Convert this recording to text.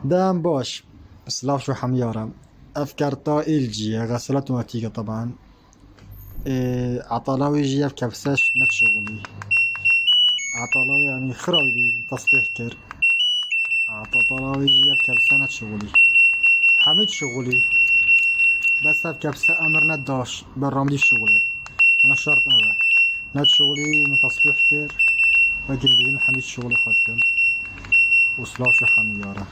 دام باش سلاف شو حميارة أفكارتا إلجي غسالة اوتوماتيكة طبعا. عطلاوي جي كبساش نت شغلي. عطلاوي يعني خراوي تصليح كر. عطلاوي جي كبسة نت شغلي. حميد شغلي بس كبسة أمر نداش بالرمدي شغلي. أنا شرط أوه نت شغلي من تصليح كر. وقل بين حميد شغلي خاطكم وسلاف شو حميارة.